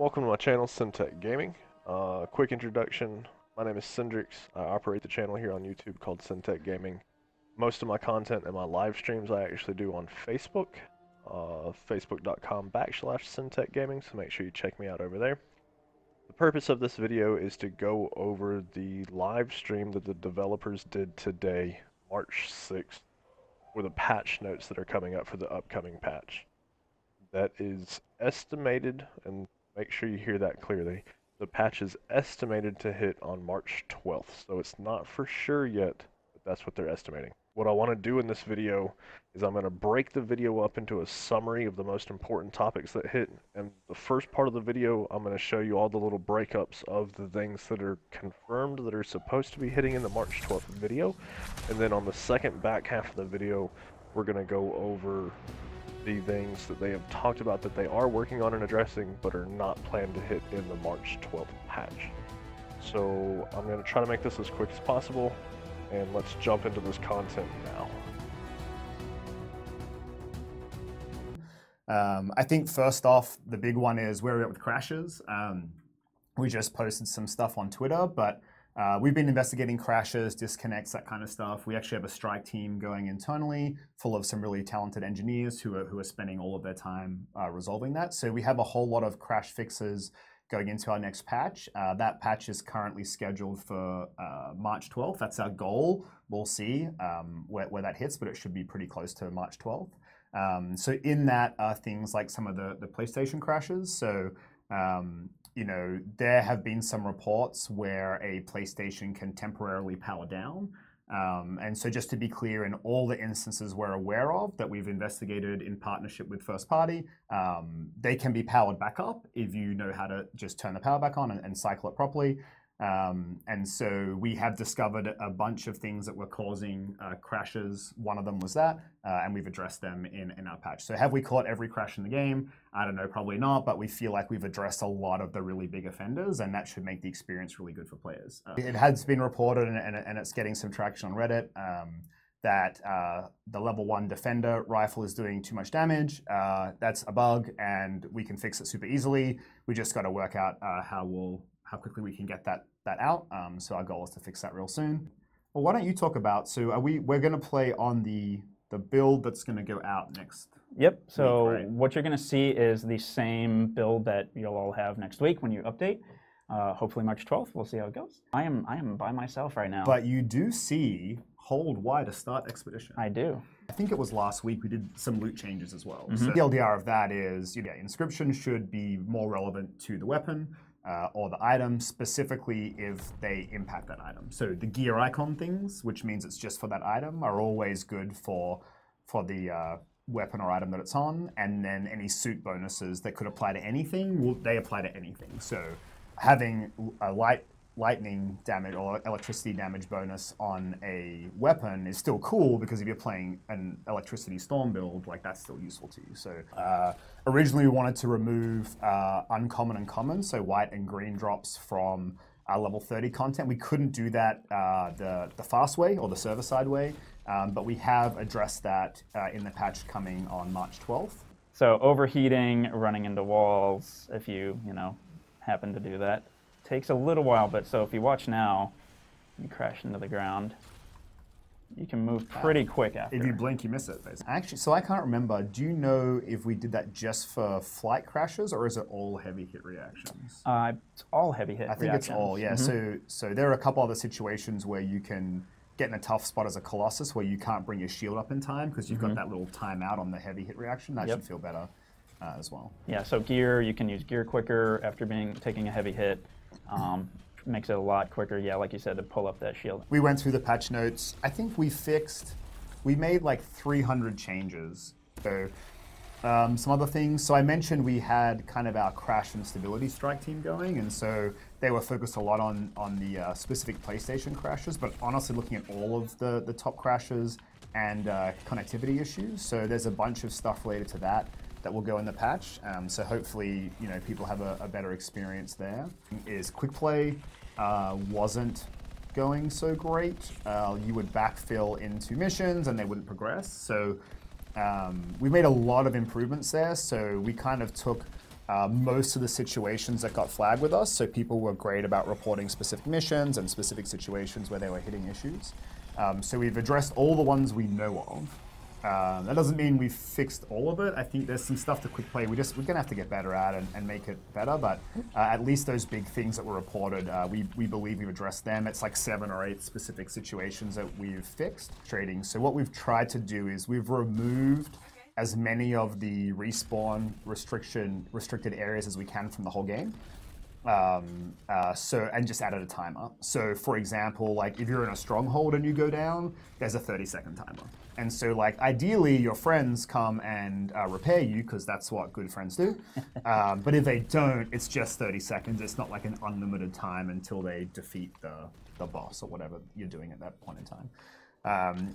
Welcome to my channel, SynTech Gaming. Quick introduction, my name is Syndrix. I operate the channel here on YouTube called SynTech Gaming. Most of my content and my live streams I actually do on Facebook, facebook.com/SynTech Gaming, so make sure you check me out over there. The purpose of this video is to go over the live stream that the developers did today, March 6th, for the patch notes that are coming up for the upcoming patch. That is estimated, and make sure you hear that clearly, the patch is estimated to hit on March 12th, so it's not for sure yet, but that's what they're estimating. What I want to do in this video is I'm going to break the video up into a summary of the most important topics that hit, and the first part of the video I'm going to show you all the little breakups of the things that are confirmed that are supposed to be hitting in the March 12th video, and then on the second back half of the video we're going to go over the things that they have talked about that they are working on and addressing but are not planned to hit in the March 12th patch. So I'm going to try to make this as quick as possible, and let's jump into this content now. I think first off, the big one is where we're at with crashes. We just posted some stuff on Twitter, but we've been investigating crashes, disconnects, that kind of stuff. We actually have a strike team going internally full of some really talented engineers who are spending all of their time resolving that. So we have a whole lot of crash fixes going into our next patch. That patch is currently scheduled for March 12th. That's our goal. We'll see where that hits, but it should be pretty close to March 12th. So in that are things like some of the PlayStation crashes. So you know, there have been some reports where a PlayStation can temporarily power down. And so just to be clear, in all the instances we're aware of that we've investigated in partnership with First Party, they can be powered back up if you know how to just turn the power back on and cycle it properly. And so we have discovered a bunch of things that were causing crashes. One of them was that, and we've addressed them in our patch. So have we caught every crash in the game? I don't know, probably not, but we feel like we've addressed a lot of the really big offenders, and that should make the experience really good for players. It has been reported, and it's getting some traction on Reddit, that the level 1 Defender rifle is doing too much damage. That's a bug, and we can fix it super easily. We just got to work out how quickly we can get that out. So our goal is to fix that real soon. Well, why don't you talk about, so we're going to play on the build that's going to go out next. Yep, so week, right? What you're going to see is the same build that you'll all have next week when you update. Hopefully March 12th, we'll see how it goes. I am by myself right now. But you do see hold Y to start expedition. I do. I think it was last week we did some loot changes as well. So the LDR of that is, inscription should be more relevant to the weapon or the item, specifically if they impact that item. So the gear icon things, which means it's just for that item, are always good for the weapon or item that it's on, and then any suit bonuses that could apply to anything, they apply to anything. So having a lightning damage or electricity damage bonus on a weapon is still cool, because if you're playing an electricity storm build, like, that's still useful to you. So originally we wanted to remove uncommon and common, so white and green drops from our level 30 content. We couldn't do that the fast way or the server-side way, but we have addressed that in the patch coming on March 12th. So overheating, running into walls, if you happen to do that, takes a little while, but so if you watch now, you crash into the ground. You can move pretty quick after. If you blink, you miss it, basically. Actually, so I can't remember, do you know if we did that just for flight crashes, or is it all heavy hit reactions? It's all heavy hit reactions. I think it's all, yeah. So there are a couple other situations where you can get in a tough spot as a Colossus where you can't bring your shield up in time because you've got that little timeout on the heavy hit reaction. That should feel better as well. Yeah, so gear, you can use gear quicker after taking a heavy hit. Makes it a lot quicker, yeah, like you said, to pull up that shield. We went through the patch notes. I think we made like 300 changes. So some other things. So I mentioned we had kind of our crash and stability strike team going, and so they were focused a lot on the specific PlayStation crashes, but honestly looking at all of the top crashes and connectivity issues. So there's a bunch of stuff related to that will go in the patch. So hopefully, people have a better experience there. Is quick play wasn't going so great. You would backfill into missions and they wouldn't progress. So we made a lot of improvements there. So we kind of took most of the situations that got flagged with us. So people were great about reporting specific missions and specific situations where they were hitting issues. So we've addressed all the ones we know of. That doesn't mean we've fixed all of it. I think there's some stuff to quick play we're gonna have to get better at and make it better, but at least those big things that were reported, we believe we've addressed them. It's like 7 or 8 specific situations that we've fixed trading. So what we've tried to do is we've removed as many of the respawn restricted areas as we can from the whole game. And just added a timer. So for example, like if you're in a stronghold and you go down, there's a 30-second timer. And so like ideally your friends come and repair you because that's what good friends do. But if they don't, it's just 30 seconds. It's not like an unlimited time until they defeat the boss or whatever you're doing at that point in time.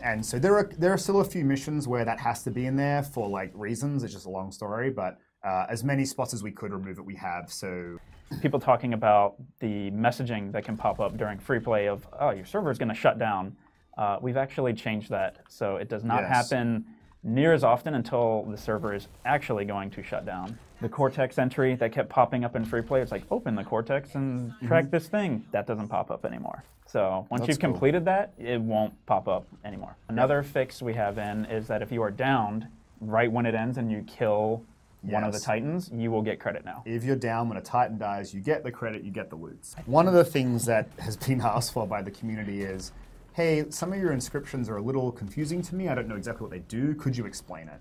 And so there are still a few missions where that has to be in there for like reasons. It's just a long story, but as many spots as we could remove it, we have. So people talking about the messaging that can pop up during free play of, oh, your server is going to shut down. We've actually changed that. So it does not happen near as often until the server is actually going to shut down. The Cortex entry that kept popping up in free play, it's like, open the Cortex and track this thing. That doesn't pop up anymore. So once you've completed that, it won't pop up anymore. Another fix we have in is that if you are downed right when it ends and you kill one of the Titans, you will get credit now. If you're down when a Titan dies, you get the credit, you get the loot. One of the things that has been asked for by the community is, hey, some of your inscriptions are a little confusing to me. I don't know exactly what they do. Could you explain it?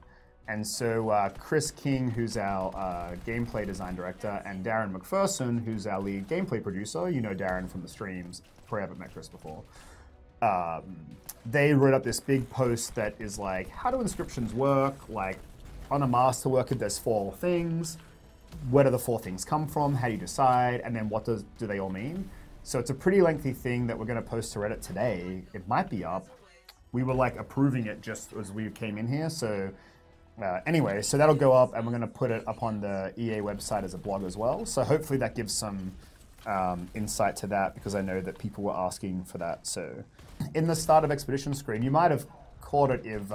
And so Chris King, who's our gameplay design director, and Darren McPherson, who's our lead gameplay producer, you know Darren from the streams, probably haven't met Chris before, they wrote up this big post that is like, how do inscriptions work? Like, on a masterwork, if there's 4 things, where do the 4 things come from? How do you decide? And then what do they all mean? So it's a pretty lengthy thing that we're going to post to Reddit today. It might be up. We were like approving it just as we came in here. So anyway, so that'll go up and we're going to put it up on the EA website as a blog as well. So hopefully that gives some insight to that because I know that people were asking for that. So in the start of Expedition screen, you might have caught it if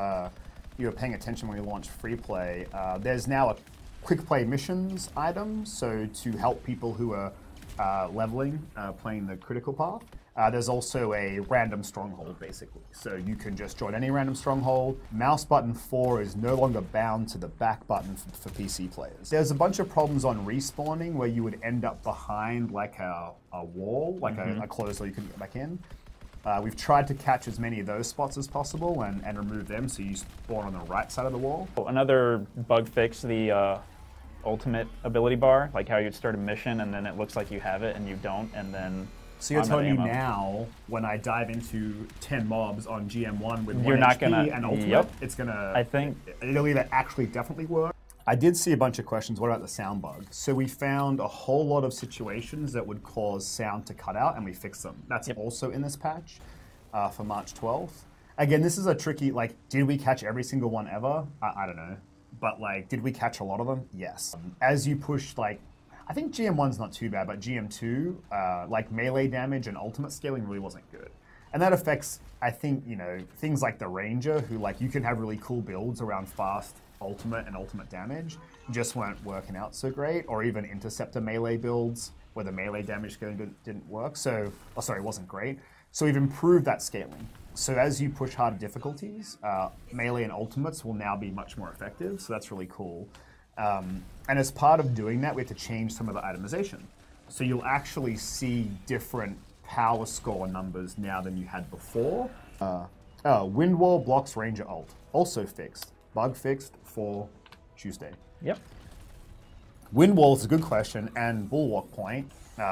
you were paying attention when we launched free play. There's now a quick play missions item, so to help people who are leveling, playing the critical path. There's also a random stronghold, basically. So you can just join any random stronghold. Mouse button 4 is no longer bound to the back button for PC players. There's a bunch of problems on respawning where you would end up behind like a wall, like a closed door you couldn't get back in. We've tried to catch as many of those spots as possible and remove them so you spawn on the right side of the wall. Another bug fix, the ultimate ability bar, like how you'd start a mission and then it looks like you have it and you don't, and then so you're telling me now, when I dive into 10 mobs on GM1 with you're 1 not HP gonna, and ultimate, it's gonna, I think it'll either actually definitely work. I did see a bunch of questions, what about the sound bug? So we found a whole lot of situations that would cause sound to cut out and we fixed them. That's also in this patch for March 12th. Again, this is a tricky, like, did we catch every single one ever? I don't know. But like, did we catch a lot of them? Yes. As you push, like, I think GM1's not too bad, but GM2, like melee damage and ultimate scaling really wasn't good. And that affects, I think, you know, things like the Ranger, who like, you can have really cool builds around fast ultimate and ultimate damage, just weren't working out so great, or even Interceptor melee builds where the melee damage scaling didn't work. So, oh sorry, it wasn't great. So we've improved that scaling. So as you push harder difficulties, melee and ultimates will now be much more effective, so that's really cool. And as part of doing that, we have to change some of the itemization. So you'll actually see different power score numbers now than you had before. Wind wall blocks Ranger ult, also fixed. Bug fixed for Tuesday. Yep. Wind wall is a good question, and bulwark point.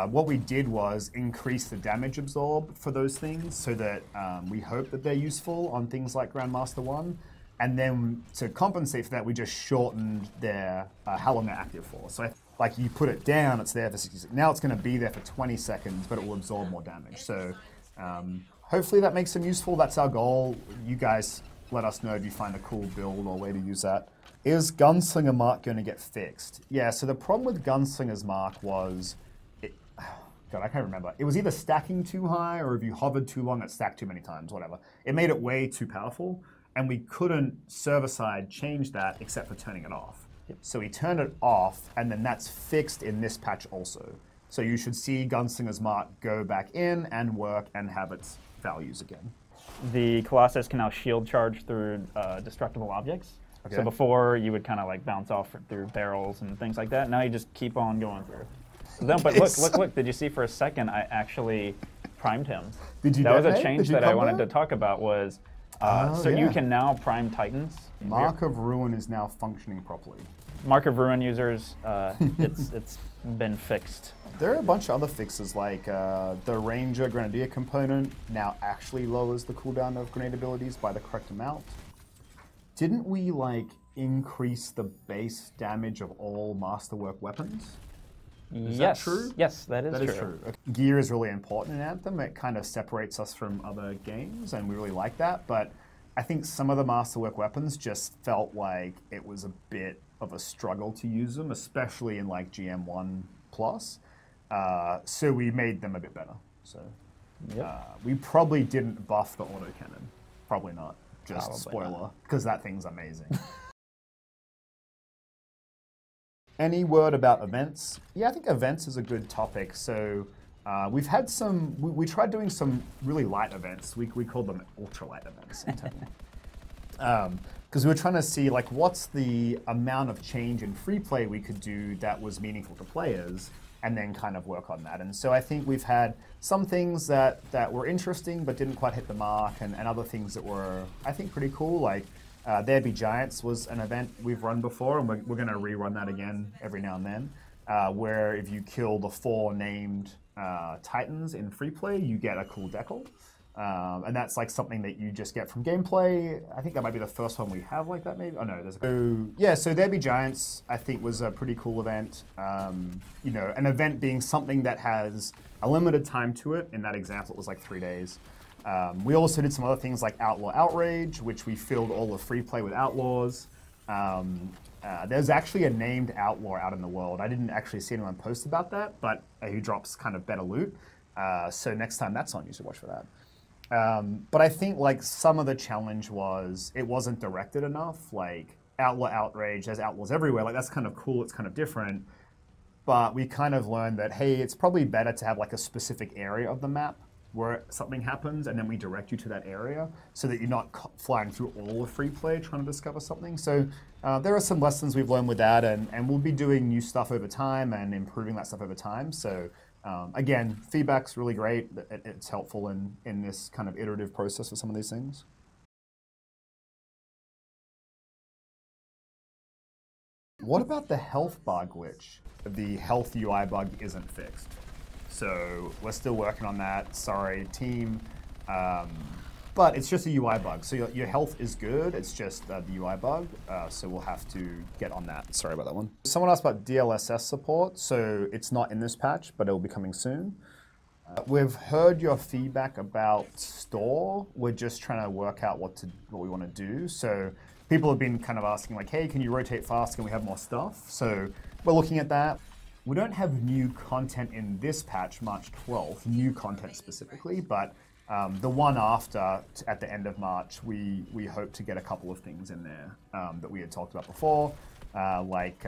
What we did was increase the damage absorb for those things so that we hope that they're useful on things like Grandmaster 1. And then to compensate for that, we just shortened their how long they're active for. So like you put it down, it's there for 60 seconds. Now it's going to be there for 20 seconds, but it will absorb more damage. So hopefully that makes them useful. That's our goal. You guys let us know if you find a cool build or way to use that. Is Gunslinger Mark going to get fixed? Yeah, so the problem with Gunslinger's Mark was, God, I can't remember. It was either stacking too high or if you hovered too long, it stacked too many times, whatever. It made it way too powerful. And we couldn't server-side change that except for turning it off. Yep. So we turned it off, and then that's fixed in this patch also. So you should see Gunslinger's Mark go back in and work and have its values again. The Colossus can now shield charge through destructible objects. Okay. So before you would kind of like bounce off through barrels and things like that. Now you just keep on going through. Then, but look! Did you see for a second I actually primed him? Did you? That was a change that I wanted to talk about. Was so yeah. you can now prime Titans. Mark of Ruin is now functioning properly. Mark of Ruin users, it's been fixed. There are a bunch of other fixes, like the Ranger Grenadier component now actually lowers the cooldown of grenade abilities by the correct amount. Didn't we like increase the base damage of all masterwork weapons? Is that true? Yes, that is true. That is true. Okay. Gear is really important in Anthem. It kind of separates us from other games, and we really like that. But I think some of the masterwork weapons just felt like it was a bit of a struggle to use them, especially in like GM1 Plus. So we made them a bit better. So we probably didn't buff the autocannon. Probably not. Just Probably spoiler, because that thing's amazing. Any word about events? Yeah, I think events is a good topic. So we've had some, we tried doing some really light events. We called them ultralight events. Because we were trying to see like what's the amount of change in free play we could do that was meaningful to players, and then kind of work on that. And so I think we've had some things that were interesting but didn't quite hit the mark, and other things that were, I think, pretty cool. Like There Be Giants was an event we've run before, and we're going to rerun that again every now and then, where if you kill the 4 named Titans in free play, you get a cool decal. And that's like something that you just get from gameplay. I think that might be the first one we have like that, maybe. Oh no, there's so There Be Giants, I think, was a pretty cool event. You know, an event being something that has a limited time to it. In that example, it was like 3 days. We also did some other things like Outlaw Outrage, which we filled all the free play with outlaws. There's actually a named outlaw out in the world. I didn't actually see anyone post about that, but who drops kind of better loot. So next time that's on, you should watch for that. But I think like some of the challenge was it wasn't directed enough. Like Outlaw Outrage, there's outlaws everywhere. Like that's kind of cool. It's kind of different. But we kind of learned that, hey, it's probably better to have like a specific area of the map where something happens, and then we direct you to that area so that you're not flying through all of free play trying to discover something. So there are some lessons we've learned with that, and we'll be doing new stuff over time and improving that stuff over time. So again, feedback's really great. It's helpful in this kind of iterative process for some of these things. What about the health bar glitch? The health UI bug isn't fixed. So we're still working on that. Sorry, team. But it's just a UI bug. So your health is good. It's just the UI bug. So we'll have to get on that. Sorry about that one. Someone asked about DLSS support. So it's not in this patch, but it'll be coming soon. We've heard your feedback about store. We're just trying to work out what we want to do. So people have been kind of asking like, hey, can you rotate fast? Can we have more stuff? So we're looking at that. We don't have new content in this patch, March 12th, new content specifically, but the one after, at the end of March, we hope to get a couple of things in there that we had talked about before, like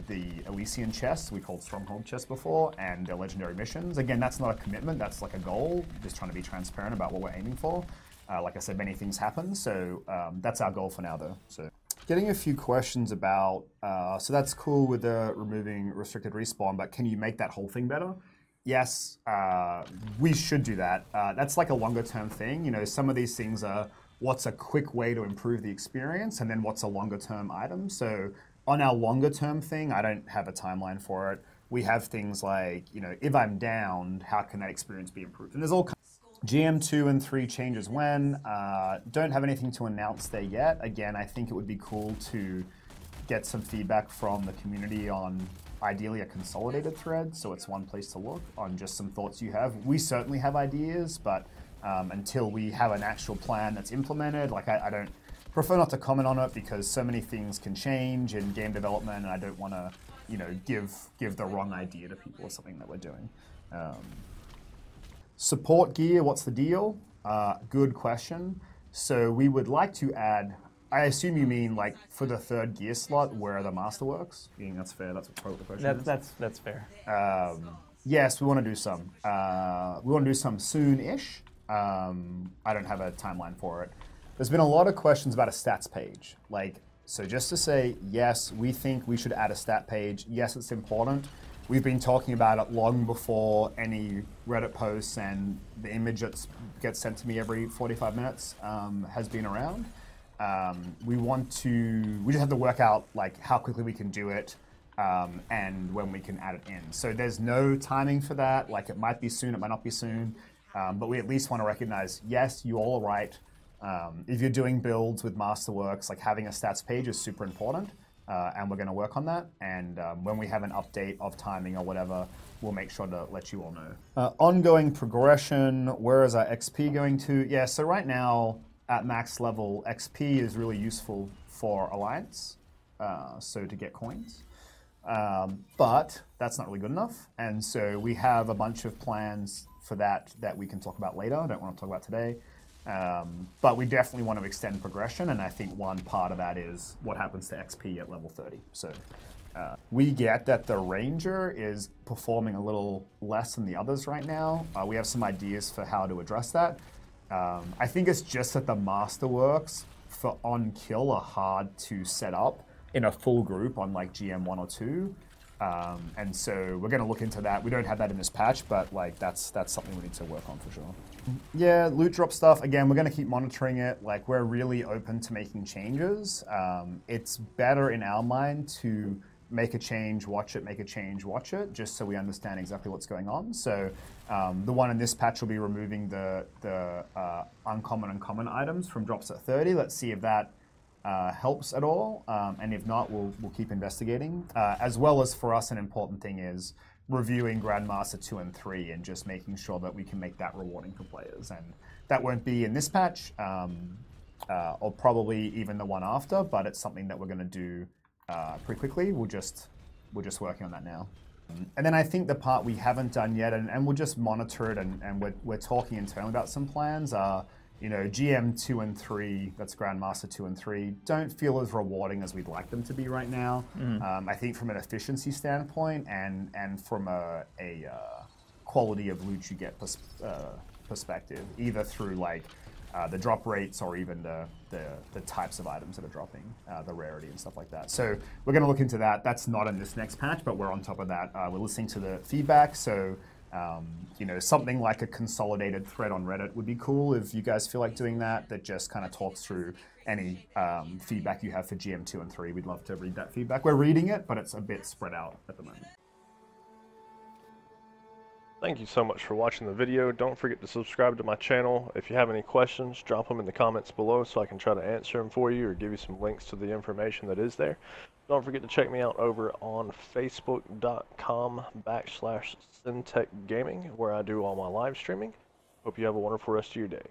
the Elysian chests, we called Stronghold chests before, and the legendary missions. Again, that's not a commitment, that's like a goal, just trying to be transparent about what we're aiming for. Like I said, many things happen, so that's our goal for now though. So. Getting a few questions about, so that's cool with the removing restricted respawn, but can you make that whole thing better? Yes, we should do that. That's like a longer term thing. You know, some of these things are what's a quick way to improve the experience, and then what's a longer term item. So on our longer term thing, I don't have a timeline for it. We have things like, you know, if I'm downed, how can that experience be improved? And there's all kinds. GM2 and 3 changes when. Don't have anything to announce there yet. Again, I think it would be cool to get some feedback from the community on ideally a consolidated thread, so it's one place to look on just some thoughts you have. We certainly have ideas, but until we have an actual plan that's implemented, like I don't prefer not to comment on it because so many things can change in game development, and I don't want to, you know, give the wrong idea to people or something that we're doing. Support gear, what's the deal? Good question. So we would like to add I assume you mean like for the third gear slot where the master works. I think that's fair. That's what the question is. That's fair. Yes, we want to do some. We want to do some soon-ish. I don't have a timeline for it. There's been a lot of questions about a stats page. Like, so just to say, yes, we think we should add a stat page. Yes, it's important. We've been talking about it long before any Reddit posts and the image that gets sent to me every 45 minutes has been around. We just have to work out like how quickly we can do it and when we can add it in. So there's no timing for that. Like it might be soon, it might not be soon, but we at least want to recognize, yes, you all are right. If you're doing builds with Masterworks, like having a stats page is super important, and we're going to work on that. And when we have an update of timing or whatever, we'll make sure to let you all know. Ongoing progression, where is our XP going to? Yeah, so right now at max level, XP is really useful for Alliance, so to get coins. But that's not really good enough. And so we have a bunch of plans for that we can talk about later. I don't want to talk about today. But we definitely want to extend progression, and I think one part of that is what happens to XP at level 30. So we get that the Ranger is performing a little less than the others right now. We have some ideas for how to address that. I think it's just that the Masterworks for on kill are hard to set up in a full group on like GM 1 or 2. And so we're going to look into that. We don't have that in this patch, but like that's something we need to work on for sure. Yeah, loot drop stuff. Again, we're going to keep monitoring it. Like we're really open to making changes. It's better in our mind to make a change, watch it, make a change, watch it, just so we understand exactly what's going on. So the one in this patch will be removing the uncommon and common items from drops at 30. Let's see if that helps at all, and if not, we'll keep investigating. As well as for us, an important thing is reviewing Grandmaster 2 and 3 and just making sure that we can make that rewarding for players. And that won't be in this patch, or probably even the one after, but it's something that we're going to do pretty quickly. We're just working on that now. And then I think the part we haven't done yet, and we'll just monitor it, and we're talking internally about some plans, are GM 2 and 3, that's Grandmaster 2 and 3, don't feel as rewarding as we'd like them to be right now. I think from an efficiency standpoint and from a quality of loot you get perspective, either through like the drop rates or even the types of items that are dropping, the rarity and stuff like that. So we're going to look into that. That's not in this next patch, but we're on top of that. We're listening to the feedback, so something like a consolidated thread on Reddit would be cool if you guys feel like doing that just kind of talks through any feedback you have for GM 2 and 3. We'd love to read that feedback. We're reading it, but it's a bit spread out at the moment. Thank you so much for watching the video. Don't forget to subscribe to my channel. If you have any questions, drop them in the comments below so I can try to answer them for you or give you some links to the information that is there. Don't forget to check me out over on facebook.com/SynTech Gaming, where I do all my live streaming. Hope you have a wonderful rest of your day.